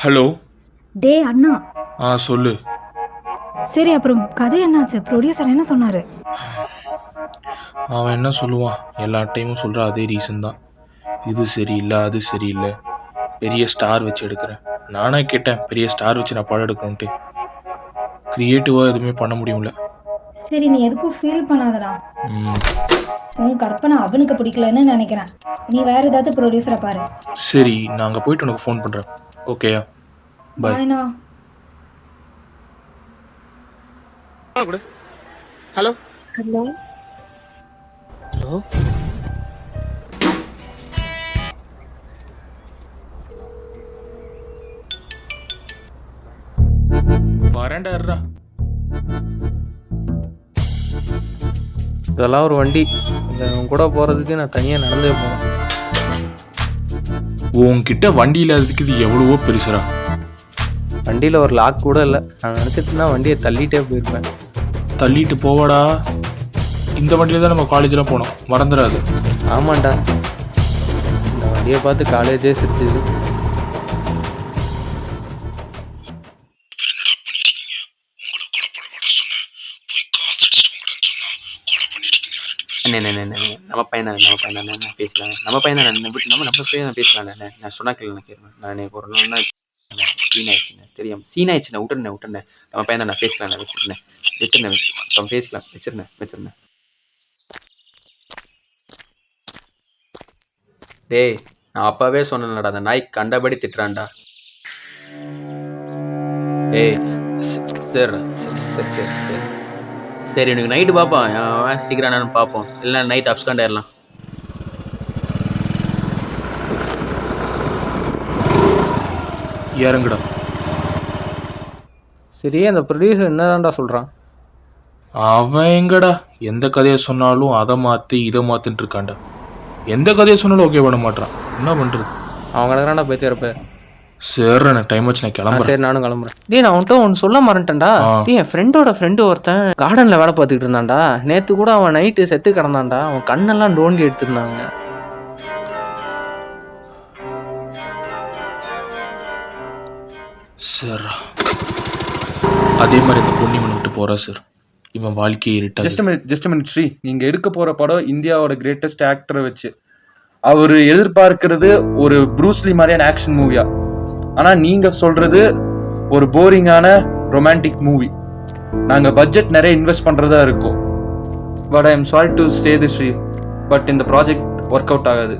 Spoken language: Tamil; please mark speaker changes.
Speaker 1: ஹலோ.
Speaker 2: டேய் அண்ணா.
Speaker 1: சொல்லு.
Speaker 2: சரி, அப்புறம் கதை என்னாச்சு? ப்ரொடியூசர் என்ன சொன்னாரு?
Speaker 1: அவன் என்ன சொல்லுவான், எல்லா டைமும் சொல்கிற அதே ரீசன் தான். இது சரியில்லை, அது சரியில்லை, பெரிய ஸ்டார் வச்சு எடுக்கிறேன். நானே கேட்டேன், பெரிய ஸ்டார் வச்சு நான் படம் எடுக்கணுன்ட்டு. க்ரியேட்டிவாக எதுவுமே பண்ண முடியல.
Speaker 2: சரி, நீ எதுக்கும் ஃபீல் பண்ணாதடா.
Speaker 1: ம்
Speaker 2: உன் கற்பனை அவனுக்கு பிடிக்கலன்னு நினைக்கிறேன். நீ வேற ஏதாவது ப்ரொடியூசரை பாரு.
Speaker 1: சரி, நான் அங்கே போயிட்டு உனக்கு ஃபோன் பண்ணுறேன். ஓகேயா? பாய்.
Speaker 2: பாய்ண்ணா.
Speaker 1: ஹலோ.
Speaker 2: ஹலோ.
Speaker 1: ஹலோ. வரேன்டா.
Speaker 3: இதெல்லாம் ஒரு வண்டி. உன் கூட போகிறதுக்கு நான் தனியாக நடந்தே போவேன்.
Speaker 1: உன்கிட்ட வண்டி இல்லாததுக்கு இது எவ்வளவோ பெருசுரா.
Speaker 3: வண்டியில் ஒரு லாக் கூட இல்லை. நான் நினச்சிட்டுனா வண்டியை தள்ளிட்டே போயிருப்பேன்.
Speaker 1: தள்ளிட்டு போவாடா. இந்த வண்டியில தான் நம்ம காலேஜெலாம் போனோம், மறந்துடாது.
Speaker 3: ஆமாண்டா, இந்த வண்டியை பார்த்து காலேஜே சிரிச்சுது. நம்ம பையன் தானே பேசலாம். நம்ம பையன் தானே பேசலாம். நான் சொன்னா கேள்வி கேட்குறேன். நான் ஒரு நாள் சீன் ஆயிடுச்சுண்ணே, தெரியும். சீன் ஆயிடுச்சுண்ணே, விட்டுருந்தேன். நம்ம பையன் தான், நான் பேசலாம். வச்சிருந்தேன் பேசிக்கலாம். வச்சிருந்தேன். டேய், நான் அப்பவே சொன்னேன்டா, அந்த நாய் கண்டபடி திட்டுறான்டா. ஏய் சரி சரி, எனக்கு நைட்டு பார்ப்போம். சீக்கிரம் என்னன்னு பார்ப்போம், இல்லை நைட் அப்ஸ்காண்ட் ஆயிடலாம்.
Speaker 1: இறங்குடா.
Speaker 3: சரி, அந்த ப்ரொடியூசர் என்னதான்டா சொல்கிறான்?
Speaker 1: அவன் எங்கடா எந்த கதையை சொன்னாலும் அதை மாற்றி இதை மாற்றின்னு இருக்கான்டா. எந்த கதையை சொன்னாலும் ஓகே பண்ண மாட்டான். என்ன பண்ணுறது?
Speaker 3: அவன் கிடக்குறான்டா போய் தரப்ப.
Speaker 1: சரி, எனக்கு டைம் வச்சு நான் கிளம்புறேன்.
Speaker 3: சரி, நானும் கிளம்புறேன். டேய், நான் அவன்கிட்ட ஒன்று சொல்ல மறந்துட்டேன்டா. டேய், என் ஃப்ரெண்டோட ஃப்ரெண்டு ஒருத்தன் கார்டனில் வேலை பார்த்துக்கிட்டு இருந்தான்டா. நேற்று கூட அவன் நைட்டு செத்து கிடந்தான்டா. அவன் கண்ணெல்லாம் டோண்டி எடுத்துருந்தாங்க.
Speaker 1: சார், அதே மாதிரி இந்த பொன்னிமன் விட்டு போகிறா சார். இவன் வாழ்க்கையை இருட்டா.
Speaker 4: ஜஸ்ட் மினிட் ஸ்ரீ, நீங்கள் எடுக்க போகிற படம் இந்தியாவோட கிரேட்டஸ்ட் ஆக்டரை வச்சு. அவர் எதிர்பார்க்கிறது ஒரு ப்ரூஸ்லி மாதிரியான ஆக்ஷன் மூவியா, ஆனால் நீங்கள் சொல்கிறது ஒரு போரிங்கான ரொமான்டிக் மூவி. நாங்கள் பட்ஜெட் நிறைய இன்வெஸ்ட் பண்ணுறதா இருக்கோம். But I am sorry to say this Sri, but இந்த ப்ராஜெக்ட் ஒர்க் அவுட் ஆகாது.